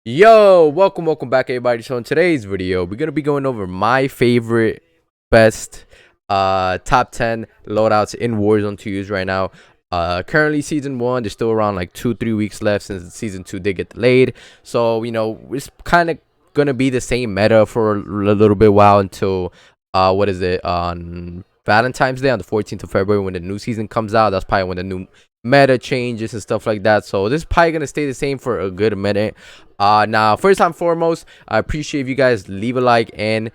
Yo, welcome back everybody. So in today's video we're gonna be going over my favorite best top 10 loadouts in Warzone to use right now. Currently season 1, there's still around like 2-3 weeks left since season 2 did get delayed, so it's kind of gonna be the same meta for a little bit while until what is it, on Valentine's Day on the 14th of February when the new season comes out. That's probably when the new meta changes and stuff like that, so this is probably gonna stay the same for a good minute. Now first and foremost, I appreciate if you guys leave a like and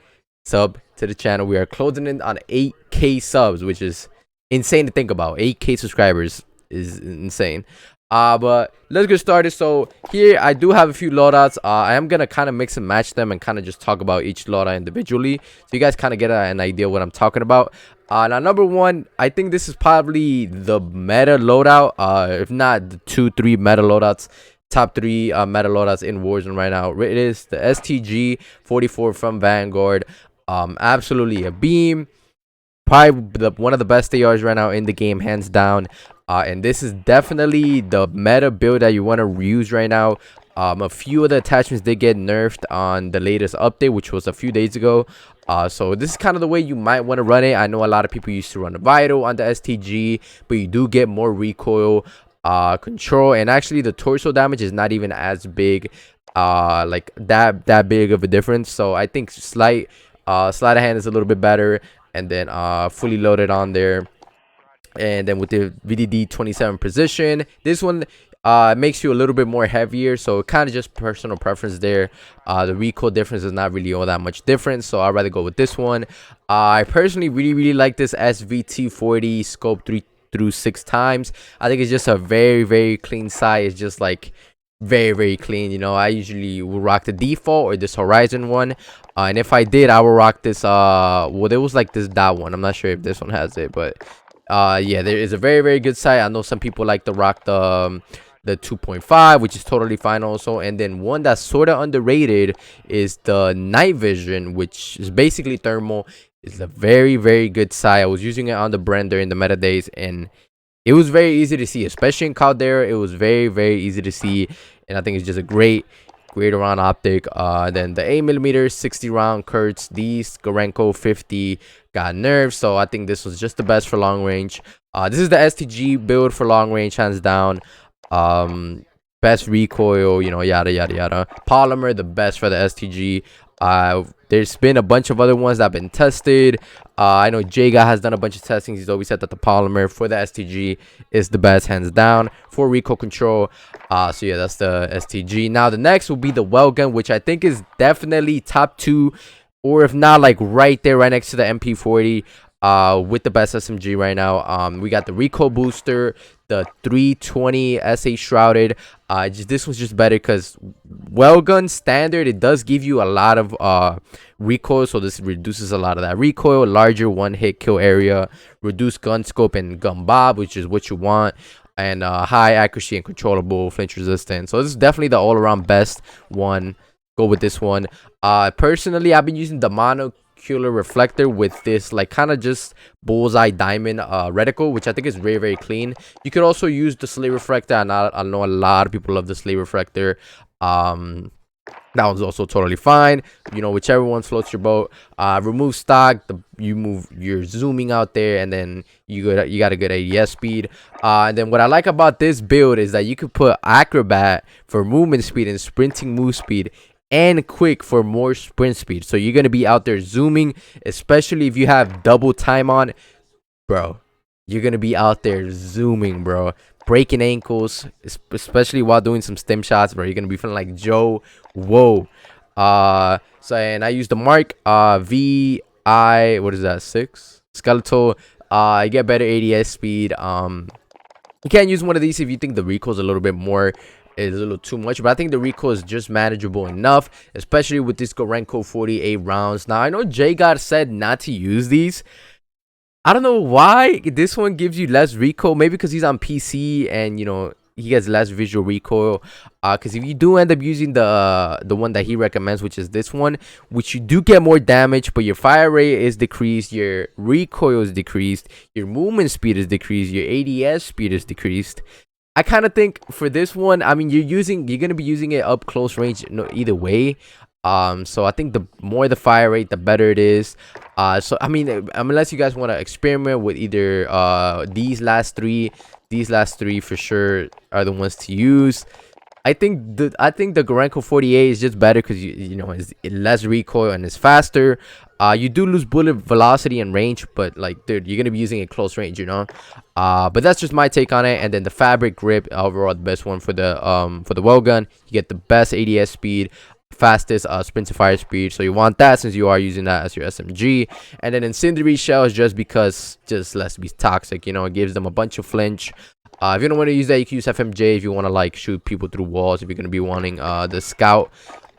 sub to the channel. We are closing in on 8K subs, which is insane to think about. 8K subscribers is insane. But let's get started. So here I do have a few loadouts. I am gonna kind of mix and match them and kind of just talk about each loadout individually, so you guys kind of get an idea what I'm talking about. Now number 1, I think this is probably the meta loadout, if not the 2-3 meta loadouts, top 3 meta loadouts in Warzone right now. It is the STG-44 from Vanguard. Absolutely a beam, probably one of the best ARs right now in the game, hands down. And this is definitely the meta build that you want to use right now. A few of the attachments did get nerfed on the latest update, which was a few days ago. So this is kind of the way you might want to run it. I know a lot of people used to run the Vital on the STG, but you do get more recoil, control, and actually the torso damage is not even as big, like that big of a difference. So I think sleight of hand is a little bit better, and then fully loaded on there. And then with the VDD 27 position, this one makes you a little bit more heavier, so kind of just personal preference there. The recoil difference is not really all that much different, so I'd rather go with this one. I personally really like this SVT40 scope 3 through 6 times. I think it's just a very clean sight. It's just like very clean. I usually will rock the default or this Horizon one, and if I did, I will rock this well, there was like this dot one. I'm not sure if this one has it, but yeah, there is a very good sight. I know some people like to rock the 2.5, which is totally fine also. And then one that's sort of underrated is the night vision, which is basically thermal. It's a very good sight. I was using it on the Bren during the meta days, and it was very easy to see, especially in Caldera. It was very easy to see, and I think it's just a great around optic. Then the 8mm 60 round Kurtz, these Gorenko 50 got nerfed, so I think this was just the best for long range. This is the STG build for long range, hands down. Best recoil, yada. Polymer, the best for the STG. There's been a bunch of other ones that have been tested. I know Jaga has done a bunch of testings. He's always said that the polymer for the STG is the best, hands down, for recoil control. So yeah, that's the STG. Now the next will be the Welgun, which I think is definitely top 2, or if not like right there, right next to the MP40, with the best SMG right now. We got the recoil booster, the 320 SA shrouded. This one's just better because Welgun standard, it does give you a lot of recoil, so this reduces a lot of that recoil, larger one hit kill area, reduced gun scope and gun bob, which is what you want, and high accuracy and controllable flinch resistance. So this is definitely the all-around best one. Go with this one. Personally, I've been using the monocular reflector with this like kind of just bullseye diamond reticle, which I think is very clean. You could also use the slate reflector, and I know a lot of people love the slate reflector. That one's also totally fine. Whichever one floats your boat. Remove stock, you're zooming out there, and then you got a good ADS speed. And then what I like about this build is that you could put acrobat for movement speed and sprinting move speed, and quick for more sprint speed. So you're gonna be out there zooming, especially if you have double time on, bro. You're gonna be out there zooming, bro, breaking ankles, especially while doing some stem shots, bro. You're gonna be feeling like Joe. Whoa. And I use the Mark VI, what is that, 6 skeletal. You get better ADS speed. You can't use one of these if you think the recoil is a little bit more, is a little too much, but I think the recoil is just manageable enough, especially with this Gorenko 48 rounds. Now I know Jay God said not to use these. I don't know why this one gives you less recoil, maybe because he's on PC and he gets less visual recoil. Because if you do end up using the one that he recommends, which is this one, which you do get more damage, but your fire rate is decreased, your recoil is decreased, your movement speed is decreased, your ADS speed is decreased, I kind of think for this one, I mean, you're gonna be using it up close range, no, either way. So I think the more the fire rate, the better it is. So I mean, unless you guys want to experiment with either these last three for sure are the ones to use. I think the Gorenko 48 is just better because you know it's less recoil and it's faster. You do lose bullet velocity and range, but like, dude, you're gonna be using it close range, you know. But that's just my take on it. And then the fabric grip, overall the best one for the Welgun. You get the best ADS speed, fastest sprint to fire speed, so you want that since you are using that as your SMG. And then incendiary shells, just because, just less be toxic, you know, it gives them a bunch of flinch. If you don't want to use that, you can use FMJ if you want to like shoot people through walls. If you're going to be wanting the scout,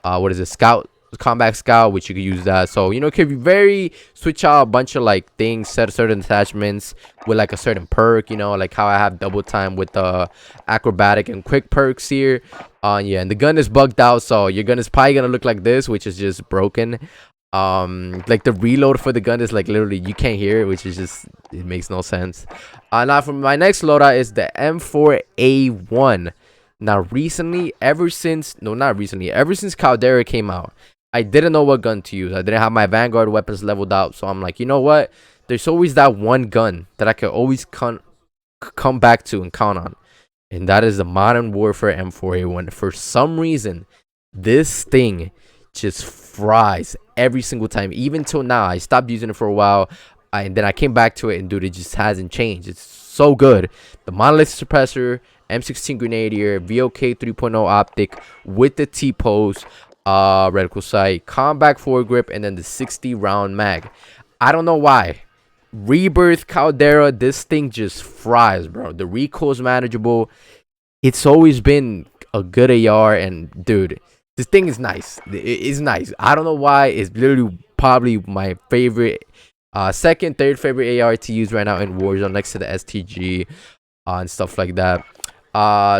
what is it, scout, combat scout, which you could use that. So, you know, it could be very switch out a bunch of like things, set certain attachments with like a certain perk, you know, like how I have double time with the acrobatic and quick perks here. Yeah, and the gun is bugged out, so your gun is probably gonna look like this, which is just broken. Like the reload for the gun is like literally you can't hear it, which is just, it makes no sense. Now for my next loadout is the M4A1. Now recently, ever since Caldera came out, I didn't know what gun to use. I didn't have my Vanguard weapons leveled out, so I'm like, you know what, there's always that one gun that I can always come back to and count on, and that is the Modern Warfare M4A1. For some reason, this thing just fries every single time. Even till now, I stopped using it for a while, and then I came back to it, and dude, it just hasn't changed. It's so good. The monolithic suppressor, M16 grenadier, VOK 3.0 optic with the T-pose, reticle sight, combat foregrip, and then the 60 round mag. I don't know why. Rebirth, Caldera, this thing just fries, bro. The recoil is manageable. It's always been a good AR, and dude, this thing is nice. It's nice. I don't know why. It's literally probably my favorite, second, third favorite AR to use right now in Warzone, next to the STG and stuff like that.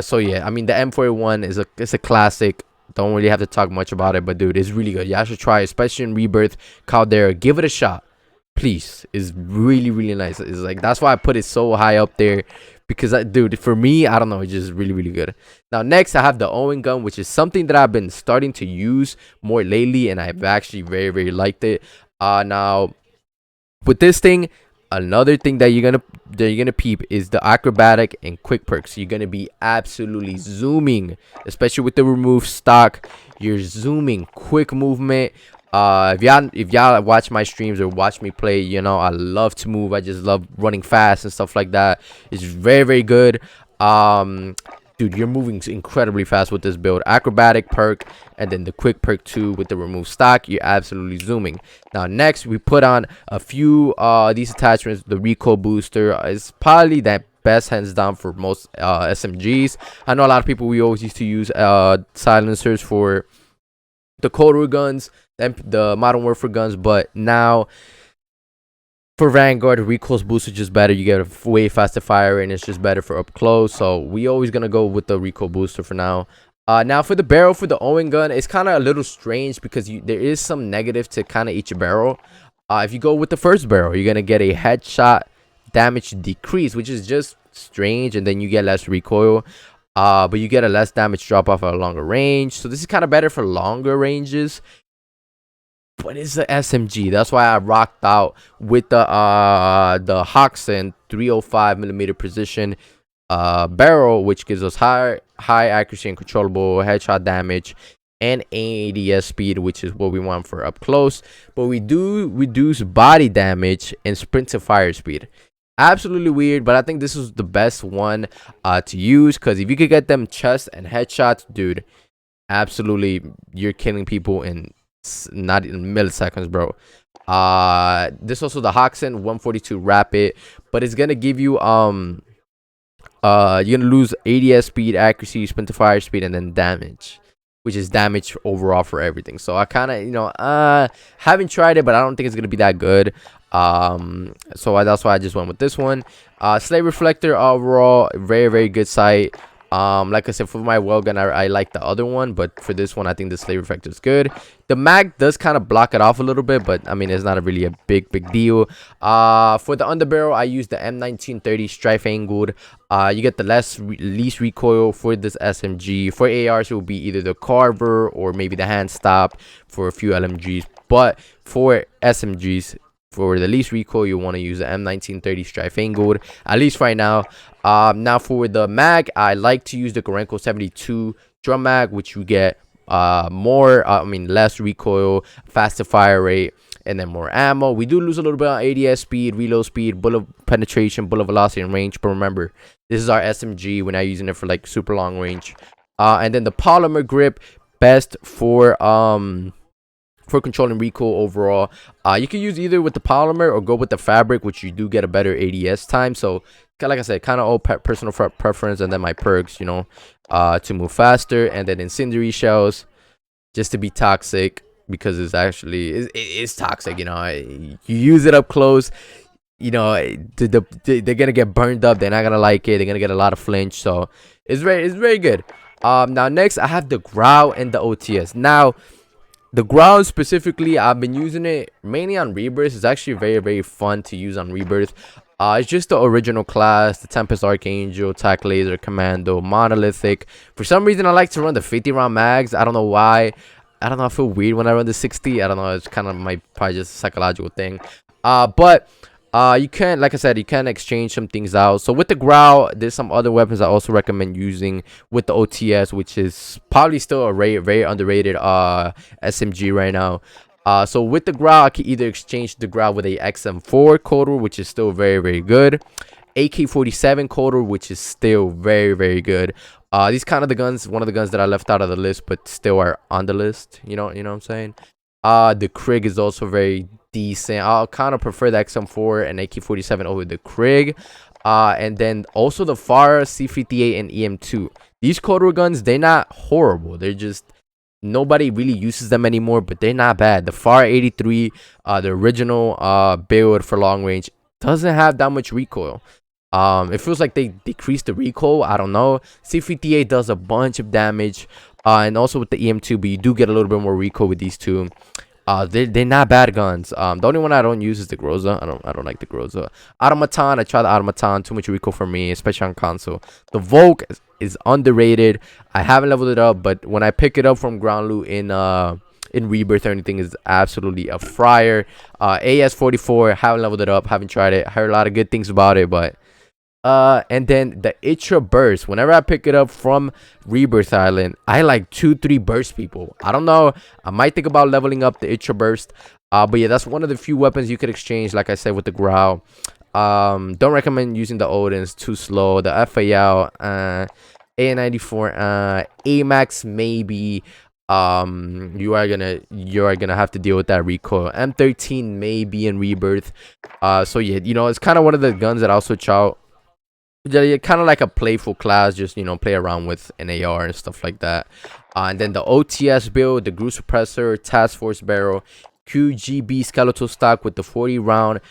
So yeah, I mean, the M4A1 is it's a classic. Don't really have to talk much about it, but dude, it's really good. You should try it, especially in Rebirth, Caldera. Give it a shot, please. It's really, really nice. It's like, that's why I put it so high up there, because dude, for me, I don't know, it's just really, really good. Now next, I have the Owen Gun, which is something that I've been starting to use more lately, and I've actually very, very liked it. Now with this thing, another thing that you're gonna peep is the acrobatic and quick perks. You're gonna be absolutely zooming, especially with the remove stock. You're zooming, quick movement. If y'all watch my streams or watch me play, you know I love to move. I just love running fast and stuff like that. It's very, very good. Dude, you're moving incredibly fast with this build. Acrobatic perk, and then the quick perk too with the remove stock. You're absolutely zooming. Now next, we put on a few these attachments. The recoil booster is probably that best hands down for most SMGs. I know a lot of people, we always used to use silencers for the Cold War guns, the Modern Warfare guns, but now for Vanguard, recoil's boost is just better. You get a way faster fire, and it's just better for up close. So we always gonna go with the recoil booster for now. Now for the barrel for the Owen Gun, it's kind of a little strange because there is some negative to kind of each barrel. If you go with the first barrel, you're gonna get a headshot damage decrease, which is just strange, and then you get less recoil. But you get a less damage drop off at a longer range. So this is kind of better for longer ranges. But it's the SMG. That's why I rocked out with the Marksmen 305mm precision barrel, which gives us high accuracy and controllable headshot damage and ADS speed, which is what we want for up close. But we do reduce body damage and sprint to fire speed. Absolutely weird, but I think this is the best one to use, because if you could get them chest and headshots, dude, absolutely, you're killing people in not in milliseconds, bro. This also the Marksmen 142 rapid, but it's gonna give you you're gonna lose ADS speed, accuracy, sprint to fire speed, and then damage, which is damage overall for everything. So I kind of, you know, haven't tried it, but I don't think it's gonna be that good. So that's why I just went with this one. Slate reflector overall, very, very good sight. Like I said, for my Welgun, I like the other one, but for this one, I think the slave effect is good. The mag does kind of block it off a little bit, but I mean, it's not really a big deal. For the underbarrel, I use the M1930 strife angled. You get the least recoil for this SMG. For ARs, it will be either the Carver or maybe the hand stop for a few LMGs. But for SMGs, for the least recoil, you want to use the M1930 strife angled, at least right now. Now for the mag, I like to use the Gorenko 72 drum mag, which you get less recoil, faster fire rate, and then more ammo. We do lose a little bit on ADS speed, reload speed, bullet penetration, bullet velocity, and range. But remember, this is our SMG. We're not using it for like super long range. And then the polymer grip, best for controlling recoil overall. You can use either with the polymer or go with the fabric, which you do get a better ADS time. So like I said, kind of all personal preference. And then my perks, you know, to move faster, and then incendiary shells just to be toxic, because it's actually it's toxic, you know. You use it up close, you know, they're gonna get burned up, they're not gonna like it, they're gonna get a lot of flinch. So it's very good. Now next I have the Grau and the OTS. Now the Grau specifically, I've been using it mainly on Rebirth. It's actually very fun to use on Rebirth. It's just the original class, the Tempest Archangel, Attack Laser, Commando, Monolithic. For some reason, I like to run the 50 round mags. I don't know why. I don't know, I feel weird when I run the 60. I don't know, it's kind of probably just a psychological thing. But you can, like I said, you can exchange some things out. So with the Grau, there's some other weapons I also recommend using with the OTS, which is probably still a very underrated SMG right now. So with the Grau, I can either exchange the Grau with a XM4 Coder, which is still very good, AK-47 Coder, which is still very good. These kind of the guns, one of the guns that I left out of the list, but still are on the list. You know what I'm saying? The Krig is also very decent. I'll kind of prefer the XM4 and AK-47 over the Krig. And then also the FAR, C58, and EM2. These Coder guns, they're not horrible. They're just, nobody really uses them anymore, but they're not bad. The FAR 83, the original build for long range, doesn't have that much recoil. It feels like they decreased the recoil. I don't know. C58 does a bunch of damage, and also with the EM2, but you do get a little bit more recoil with these two. They're not bad guns. The only one I don't use is the Groza. I don't like the Groza. Automaton, I tried the Automaton. Too much recoil for me, especially on console. The Volk is underrated. I haven't leveled it up, but when I pick it up from ground loot in Rebirth or anything, is absolutely a fryer. AS44, haven't leveled it up, haven't tried it. I heard a lot of good things about it, but and then the Itra Burst, whenever I pick it up from Rebirth Island, I like 2-3 burst people. I don't know, I might think about leveling up the Itra Burst. But yeah, that's one of the few weapons you could exchange, like I said, with the Grau. Don't recommend using the Odins, too slow. The FAL, A94, AMAX maybe. You are gonna have to deal with that recoil. M13 maybe in Rebirth. So yeah, you know, it's kind of one of the guns that I'll switch out. They're kind of like a playful class, just, you know, play around with an AR and stuff like that. And then the OTS build, the Grau Suppressor, Task Force Barrel, QGB Skeletal Stock with the 40 round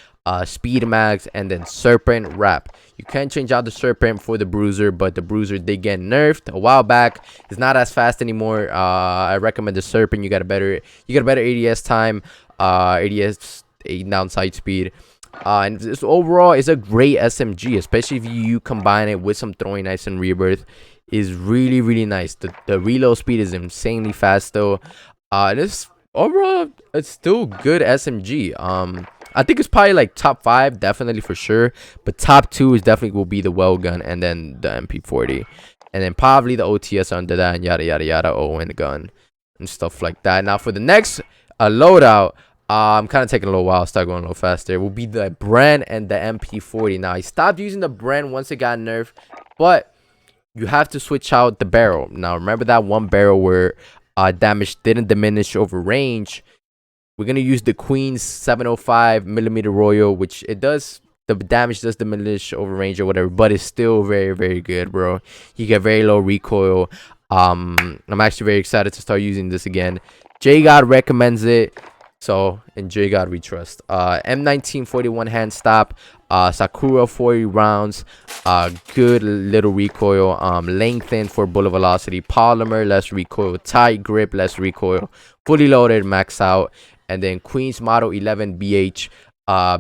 speed mags, and then Serpent Wrap. You can change out the Serpent for the Bruiser, but the Bruiser did get nerfed a while back. It's not as fast anymore. I recommend the Serpent. You get a better ADS time, ADS downside speed. And this overall is a great SMG, especially if you combine it with some throwing knives in Rebirth. Is really nice. The reload speed is insanely fast though. This overall, it's still good SMG. I think it's probably like top 5, definitely for sure, but top 2 is definitely will be the Welgun and then the MP40, and then probably the OTS under that, and yada Owen Gun and stuff like that. Now for the next loadout, I'm kind of taking a little while, start going a little faster, will be the Bren and the MP40. Now I stopped using the Bren once it got nerfed, but you have to switch out the barrel. Now remember that one barrel where damage didn't diminish over range. We're gonna use the Queen's 705mm Royal, which it does, the damage does diminish over range or whatever, but it's still very good, bro. You get very low recoil. I'm actually very excited to start using this again. J God recommends it. So in J God we trust. M1941 hand stop, Sakura 40 rounds, good little recoil, lengthened for bullet velocity, polymer, less recoil, tight grip, less recoil, fully loaded, max out, and then Queen's Model 11 BH,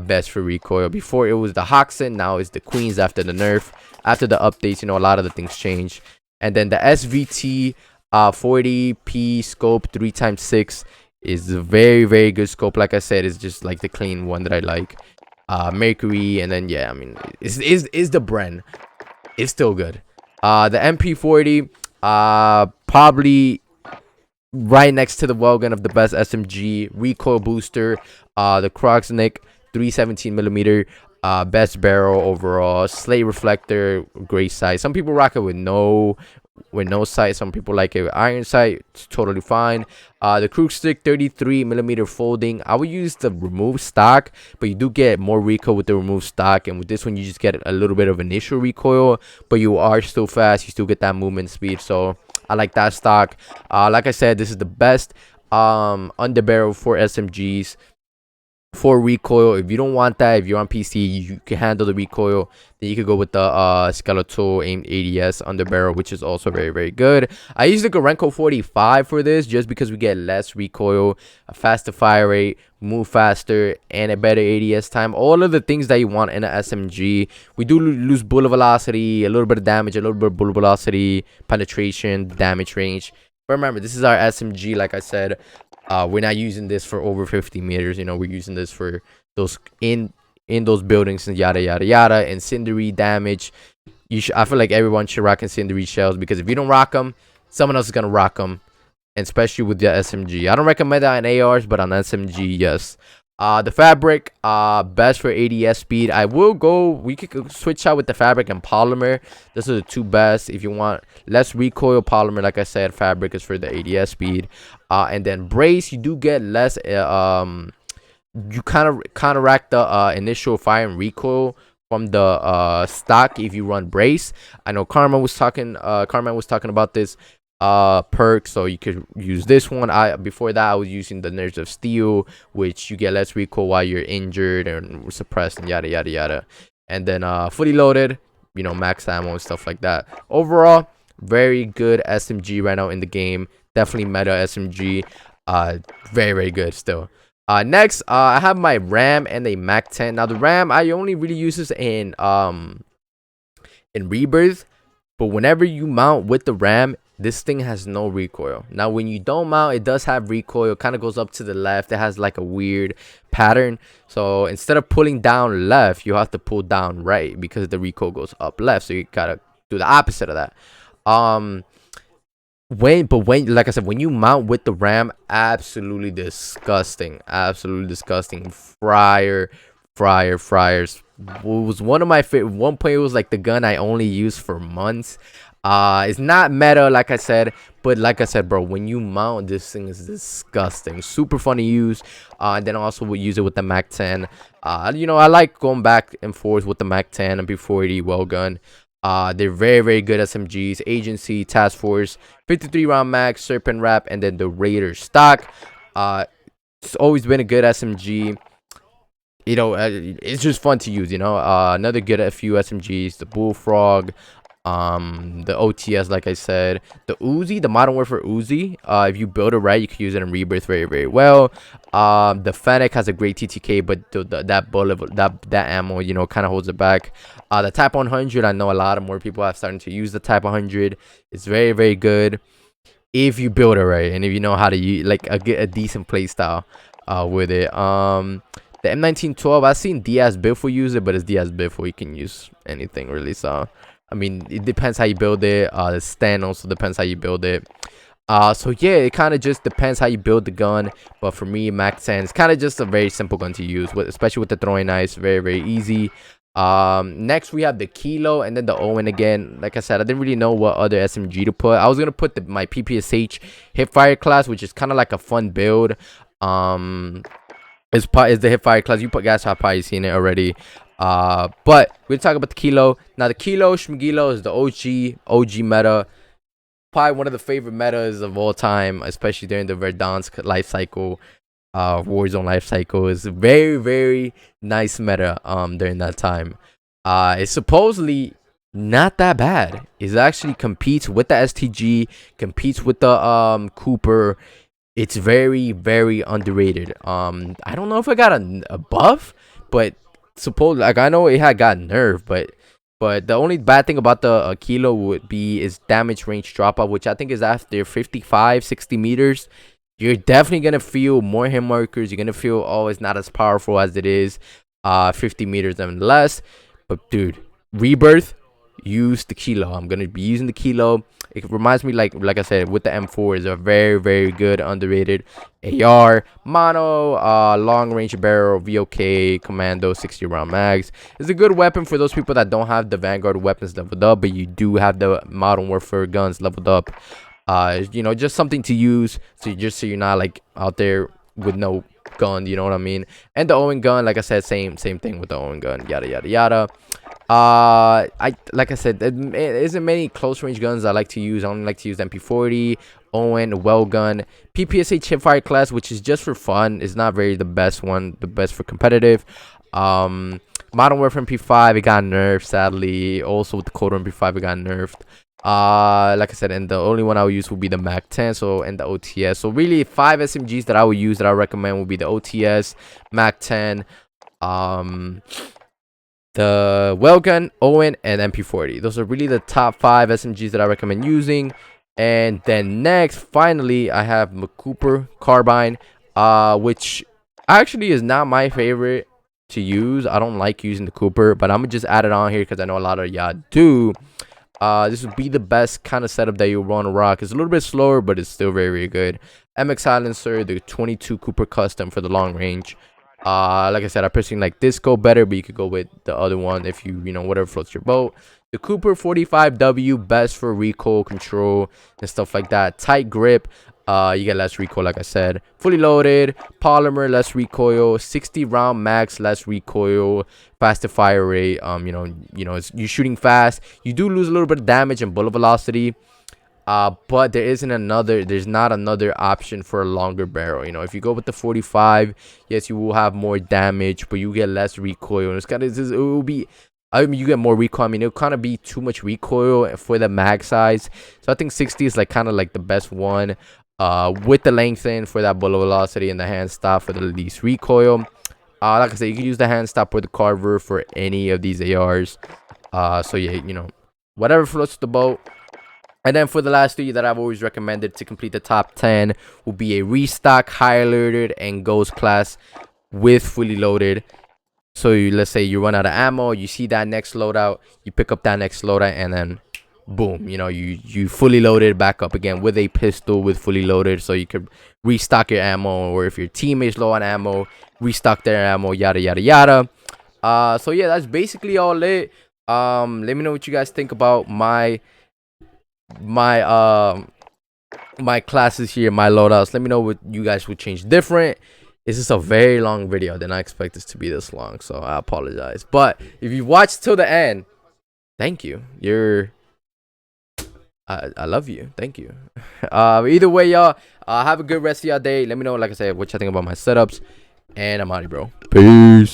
best for recoil. Before it was the Hoxton, now it's the Queen's after the nerf. After the updates, you know, a lot of the things change. And then the SVT 40p scope 3x6 is a very good scope. Like I said, it's just like the clean one that I like. Mercury, and then yeah, I mean, is the Bren. It's still good. The MP40, probably right next to the Welgun of the best SMG. Recoil booster, the Crocsnick 317mm, best barrel overall. Slate reflector, great sight. Some people rock it with no sight. Some people like it with iron sight. It's totally fine. The Crook Stick 33mm folding. I would use the remove stock, but you do get more recoil with the remove stock, and with this one you just get a little bit of initial recoil, but you are still fast. You still get that movement speed, so I like that stock. Like I said, this is the best underbarrel for SMGs. For recoil, if you don't want that, if you're on PC, you can handle the recoil, then you could go with the skeletal aimed ADS underbarrel, which is also very good. I use the Gorenko 45 for this just because we get less recoil, a faster fire rate, move faster, and a better ADS time. All of the things that you want in an SMG. We do lose bullet velocity, a little bit of damage, a little bit of bullet velocity, penetration, damage range. But remember, this is our SMG. Like I said, we're not using this for over 50 meters. You know, we're using this for those in those buildings and yada incendiary damage. I feel like everyone should rock incendiary shells, because if you don't rock them, someone else is gonna rock them, and especially with the SMG. I don't recommend that on ARs, but on SMG, yes. The fabric, best for ADS speed. We could switch out with the fabric and polymer. Those are the two best. If you want less recoil, polymer, like I said, fabric is for the ADS speed. And then brace, you do get less, you kind of counteract the initial fire and recoil from the stock if you run brace. I know Carmen was talking about this perk, so you could use this one. Before that I was using the Nerves of Steel, which you get less recoil while you're injured and suppressed and yada. And then fully loaded, you know, max ammo and stuff like that. Overall, very good SMG right now in the game. Definitely meta SMG. Very good still. Next, I have my RAM and a MAC-10. Now the RAM, I only really use this in Rebirth, but whenever you mount with the RAM, this thing has no recoil. Now when you don't mount, it does have recoil. It kind of goes up to the left. It has like a weird pattern, so instead of pulling down left, you have to pull down right, because the recoil goes up left, so you gotta do the opposite of that. When like I said, when you mount with the RAM, absolutely disgusting. Fryers was one of my favorite. One point, it was like the gun I only used for months. It's not meta, like I said, but like I said, bro, when you mount, this thing is disgusting. Super fun to use. And then also we'll use it with the MAC-10. You know, I like going back and forth with the MAC-10 and MP40 Welgun. They're very good SMGs. Agency, Task Force, 53 round max, Serpent Wrap, and then the Raider stock. It's always been a good SMG. You know, it's just fun to use. You know, another good few SMGs, the Bullfrog, the OTS, like I said, the Uzi, the Modern Warfare Uzi. If you build it right, you can use it in Rebirth very well. The Fennec has a great TTK, but that bullet, that ammo, you know, kind of holds it back. The Type 100, I know a lot of more people are starting to use the Type 100. It's very good if you build it right, and if you know how to use, like, a decent play style with it. The M1912, I've seen Diaz Biffle use it, but it's Diaz Biffle, you can use anything really. So I mean, it depends how you build it. The stand also depends how you build it. So yeah, it kind of just depends how you build the gun. But for me, MAC-10 is kind of just a very simple gun to use, especially with the throwing knives. Very easy. Next we have the Kilo, and then the Owen again. Like I said, I didn't really know what other SMG to put. I was gonna put my PPSH hipfire class, which is kind of like a fun build. Is the hipfire class. You guys have probably seen it already. But we'll talk about the Kilo. Now the Kilo Schmigilo is the OG meta. Probably one of the favorite metas of all time, especially during the Verdansk life cycle. Warzone life cycle. Is very, very nice meta during that time. It's supposedly not that bad. It actually competes with the STG, competes with the Cooper. It's very, very underrated. I don't know if I got a buff, but suppose like I know it had got nerfed, but the only bad thing about the kilo would be is damage range drop off, which I think is after 55, 60 meters. You're definitely gonna feel more hit markers. You're gonna feel, oh, it's not as powerful as it is 50 meters and less. But dude, Rebirth, use the kilo. I'm gonna be using the kilo. It reminds me, like I said, with the M4 is a very, very good underrated AR, mono, long range barrel, VOK, commando, 60 round mags. It's a good weapon for those people that don't have the Vanguard weapons leveled up, but you do have the Modern Warfare guns leveled up. You know, just something to use, so you're not like out there with no gun, you know what I mean? And the Owen Gun, like I said, same thing with the Owen Gun, yada yada yada. Like I said, there isn't many close range guns I like to use. I only like to use MP40, Owen, Welgun, PPSA chipfire class, which is just for fun. It's not very the best one, the best for competitive. Modern Warfare MP5, it got nerfed sadly. Also with the Caldera MP5, it got nerfed. Like I said, and the only one I would use would be the Mac 10, so, and the OTS. So really 5 SMGs that I would use, that I recommend, would be the OTS, Mac 10, the Welgun, Owen, and MP40. Those are really the top 5 SMGs that I recommend using. And then next, finally, I have Cooper Carbine, which actually is not my favorite to use. I don't like using the Cooper, but I'm gonna just add it on here because I know a lot of y'all do. This would be the best kind of setup that you want to rock. It's a little bit slower, but it's still very, very good. MX silencer, the 22 Cooper custom for the long range. Like I said, I personally like this go better, but you could go with the other one if you know, whatever floats your boat. The Cooper 45W, best for recoil control and stuff like that. Tight grip, you get less recoil, like I said. Fully loaded, polymer, less recoil. 60 round max, less recoil. Faster fire rate. You're shooting fast. You do lose a little bit of damage and bullet velocity. But there's not another option for a longer barrel. You know, if you go with the 45, yes, you will have more damage, but you get less recoil. And it will be, I mean, you get more recoil. I mean, it'll kind of be too much recoil for the mag size. So I think 60 is like kind of like the best one. With the lengthen for that bullet velocity and the hand stop for the least recoil. Like I said, you can use the hand stop or the carver for any of these ARs. So yeah, you know, whatever floats the boat. And then for the last 3 that I've always recommended to complete the top 10 will be a restock, high alerted, and ghost class with fully loaded. So let's say you run out of ammo, you see that next loadout, you pick up that next loadout, and then boom, you know, you fully loaded back up again with a pistol with fully loaded, so you could restock your ammo, or if your teammate's low on ammo, restock their ammo, yada yada yada. So yeah, that's basically all it. Let me know what you guys think about my classes here, my loadouts. Let me know what you guys would change different. This is a very long video. I did not expect this to be this long, so I apologize. But if you watched till the end, thank you. I love you. Thank you. Either way, y'all, have a good rest of your day. Let me know, like I said, what you think about my setups, and I'm out of here, bro. Peace.